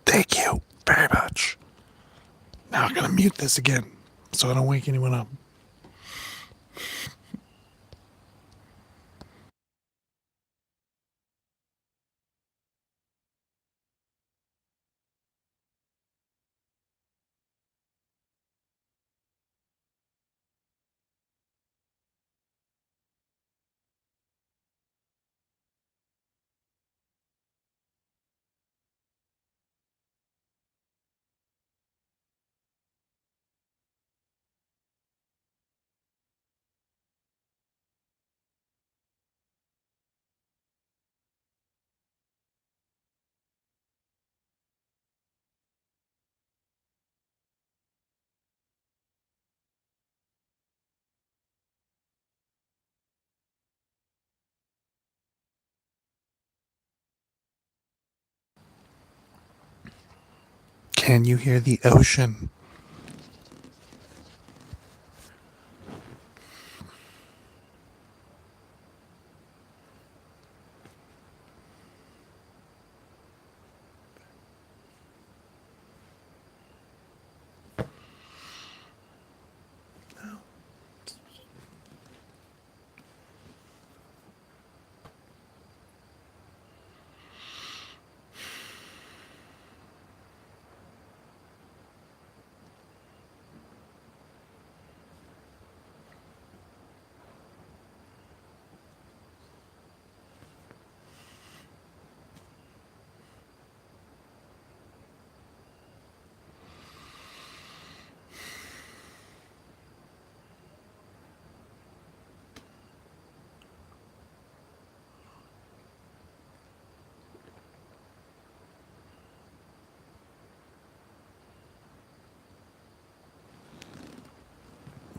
Thank you very much. Now I'm gonna mute this again so I don't wake anyone up. Can you hear the ocean?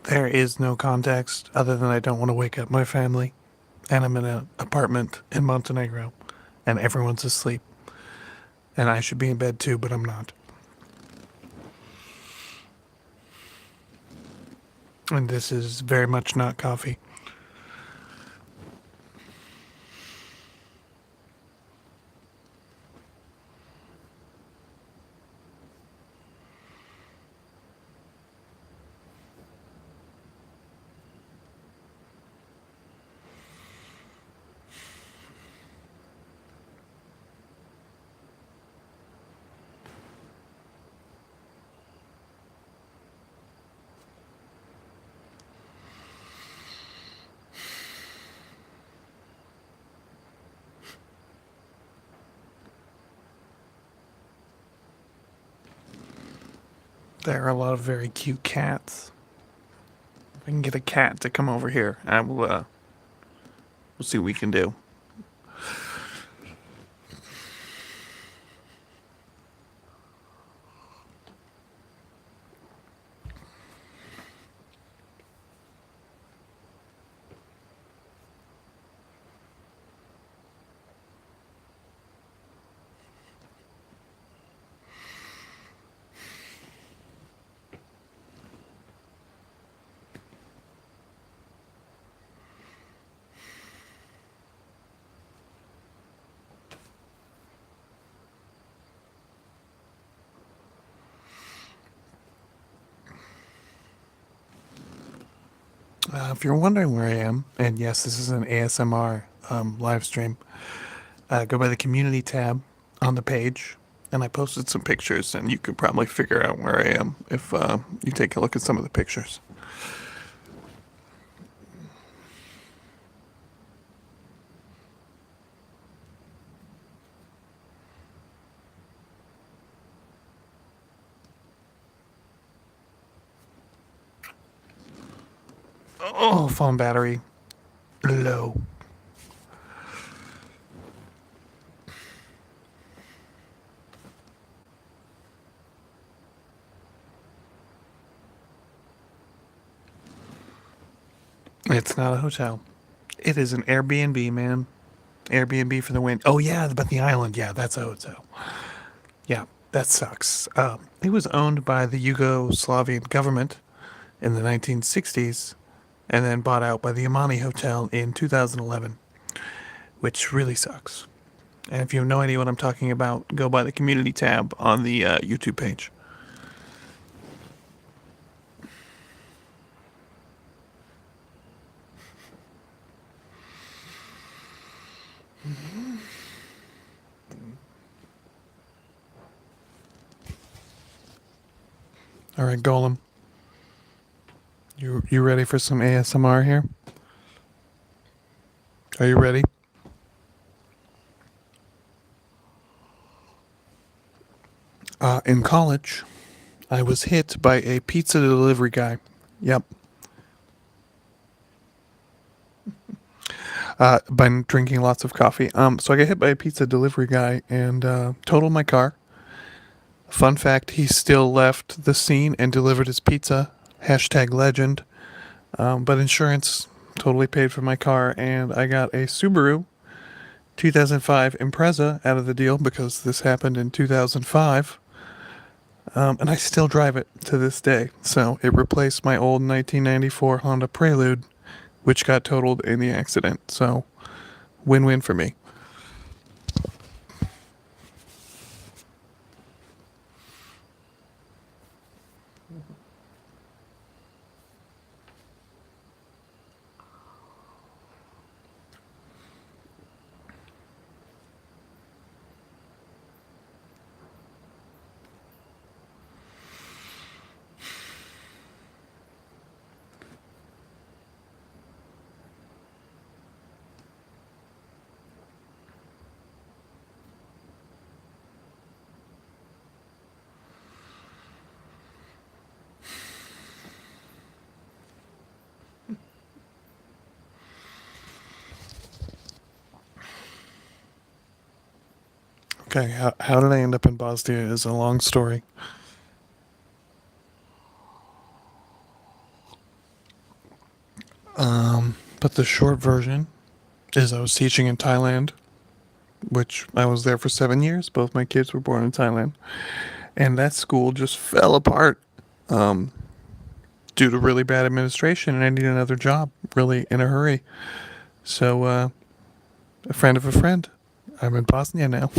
There is no context other than I don't want to wake up my family. And I'm in an apartment in Montenegro. And everyone's asleep. And I should be in bed too, but I'm not. And this is very much not coffee. There are a lot of very cute cats. If I can get a cat to come over here, I will, we'll see what we can do. If you're wondering where I am, and yes, this is an ASMR live stream, go by the community tab on the page, and I posted some pictures, and you could probably figure out where I am if you take a look at some of the pictures. Oh, phone battery low. It's not a hotel. It is an Airbnb, man. Airbnb for the win. Oh yeah, but the island, yeah, that's a hotel. Yeah, that sucks. It was owned by the Yugoslavian government in the 1960s, and then bought out by the Amani Hotel in 2011, which really sucks. And if you have no idea what I'm talking about, go by the community tab on the YouTube page. All right, Golem. You ready for some ASMR here? Are you ready? In college, I was hit by a pizza delivery guy. Yep. Been drinking lots of coffee. So I got hit by a pizza delivery guy and totaled my car. Fun fact: he still left the scene and delivered his pizza. Hashtag legend. But insurance totally paid for my car, and I got a Subaru 2005 Impreza out of the deal because this happened in 2005. And I still drive it to this day. So it replaced my old 1994 Honda Prelude, which got totaled in the accident. So win-win for me. Okay, how did I end up in Bosnia is a long story. But the short version is I was teaching in Thailand, which I was there for 7 years. Both my kids were born in Thailand. And that school just fell apart due to really bad administration, and I needed another job really in a hurry. So, a friend of a friend. I'm in Bosnia now.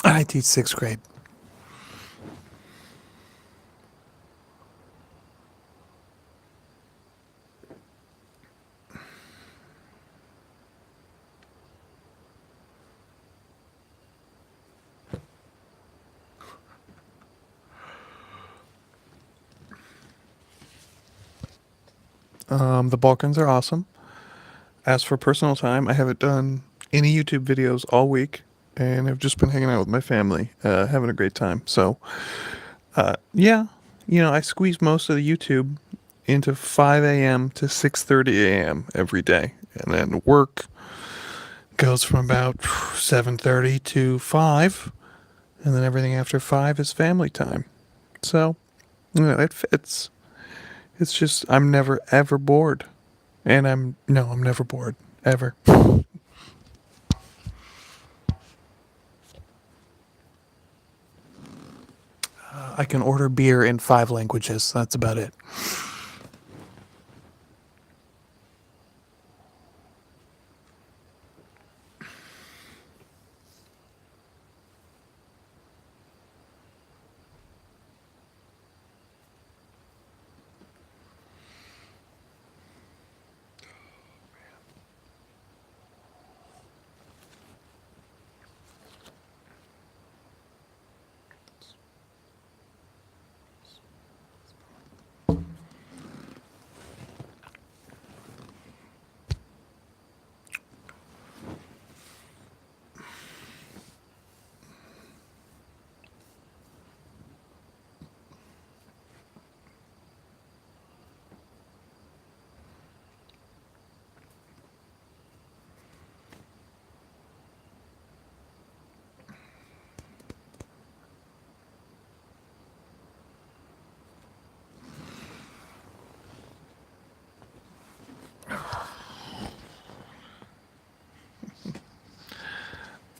I teach sixth grade. The Balkans are awesome. As for personal time, I haven't done any YouTube videos all week, and I've just been hanging out with my family, having a great time. So, yeah, I squeeze most of the YouTube into 5 a.m. to 6:30 a.m. every day, and then work goes from about 7:30 to 5, and then everything after 5 is family time. So, it fits. It's just I'm never ever bored. And I'm never bored ever. I can order beer in 5 languages. That's about it.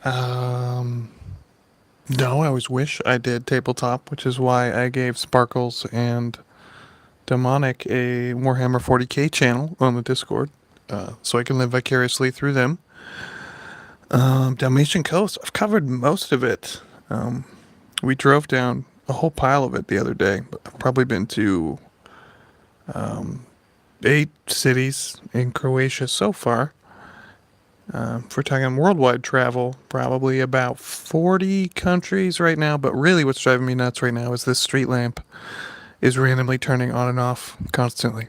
Um, no, I always wish I did tabletop, which is why I gave Sparkles and Demonic a Warhammer 40k channel on the Discord, so I can live vicariously through them. Dalmatian Coast, I've covered most of it. We drove down a whole pile of it the other day. I've probably been to 8 cities in Croatia so far. If we're talking worldwide travel, probably about 40 countries right now. But really, what's driving me nuts right now is this street lamp is randomly turning on and off constantly.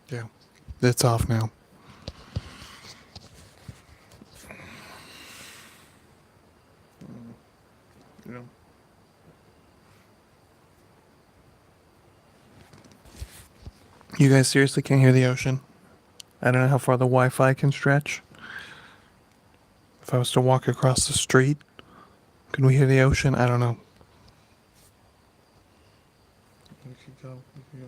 Yeah, it's off now. Yeah. You guys seriously can't hear the ocean? I don't know how far the Wi-Fi can stretch. If I was to walk across the street, can we hear the ocean? I don't know. We could go. We could go.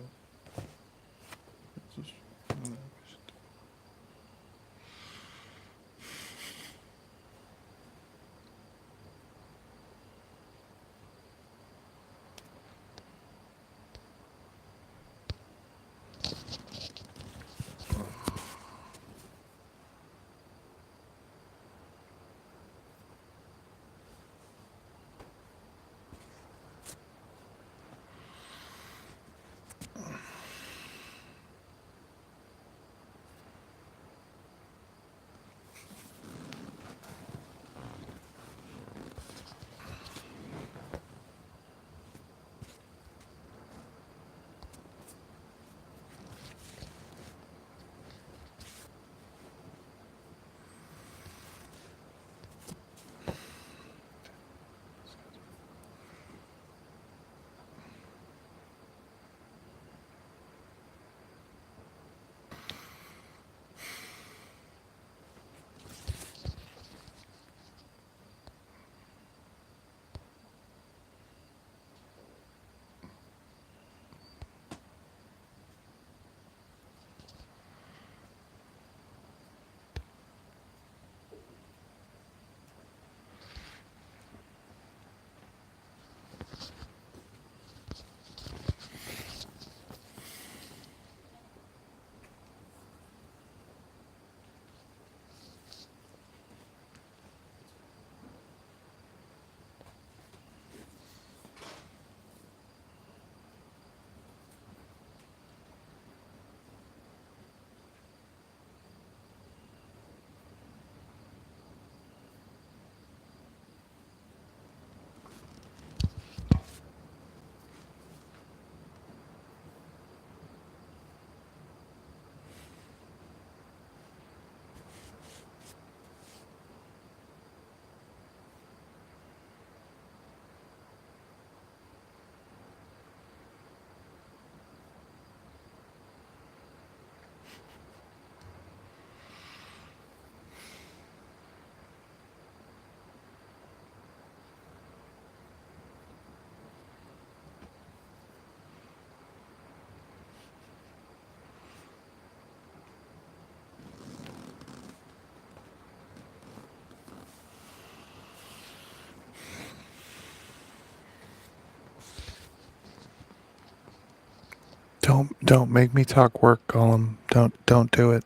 Don't make me talk work, Gollum. Don't do it.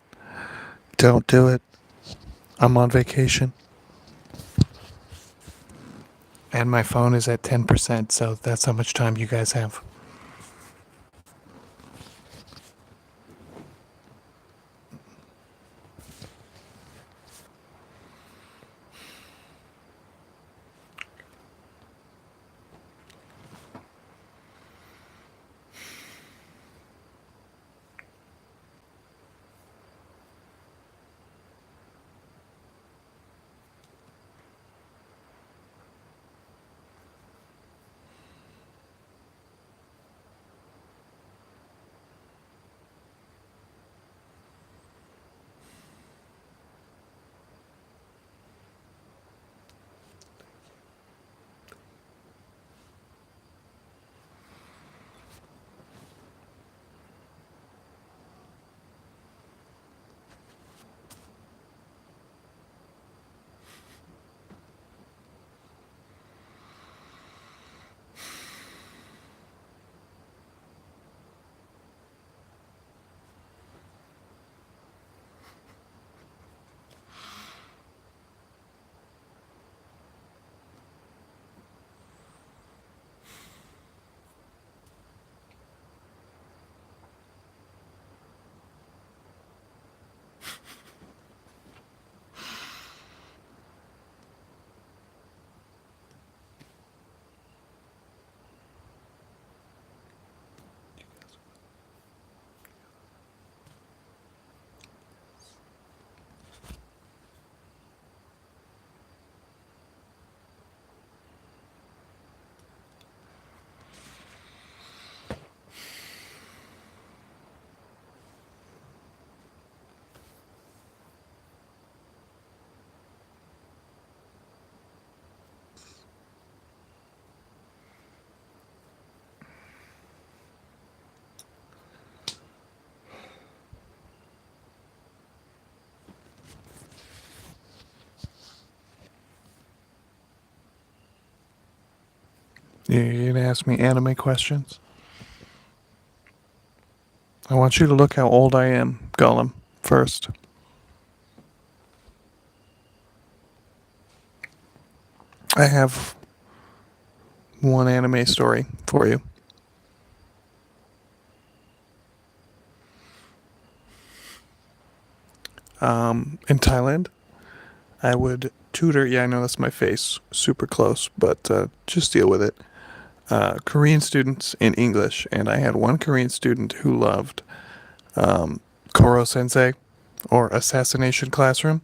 Don't do it. I'm on vacation. And my phone is at 10%, so that's how much time you guys have. You're gonna ask me anime questions? I want you to look how old I am, Gollum, first. I have one anime story for you. In Thailand, I would tutor. Yeah, I know that's my face, super close, but just deal with it. Korean students in English, and I had one Korean student who loved Koro Sensei or Assassination Classroom.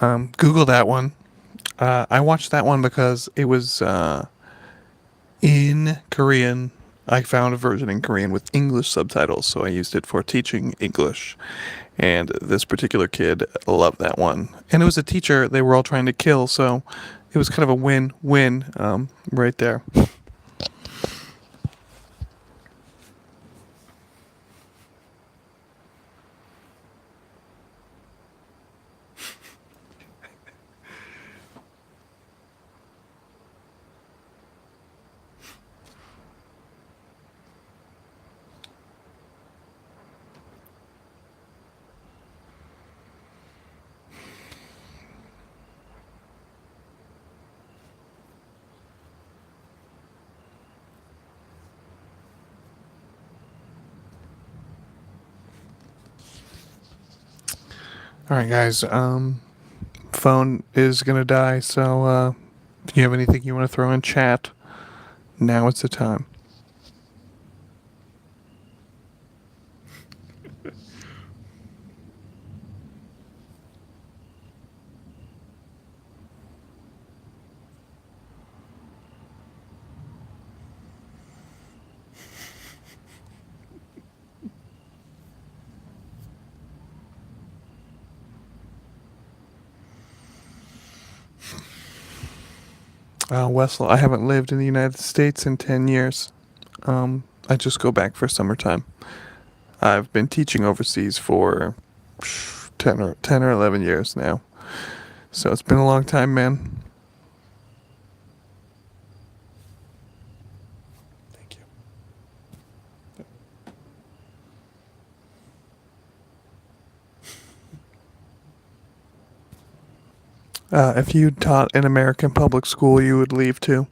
Google that one. I watched that one because it was in Korean. I found a version in Korean with English subtitles, so I used it for teaching English. And this particular kid loved that one. And it was a teacher they were all trying to kill, so it was kind of a win-win right there. All right, guys. Phone is gonna die, so if you have anything you want to throw in chat, now it's the time. Wessel, I haven't lived in the United States in 10 years. I just go back for summertime. I've been teaching overseas for 10 or 11 years now. So it's been a long time, man. Thank you. If you taught in American public school, you would leave too.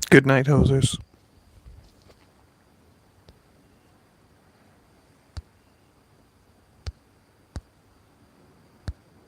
Good night, hosers.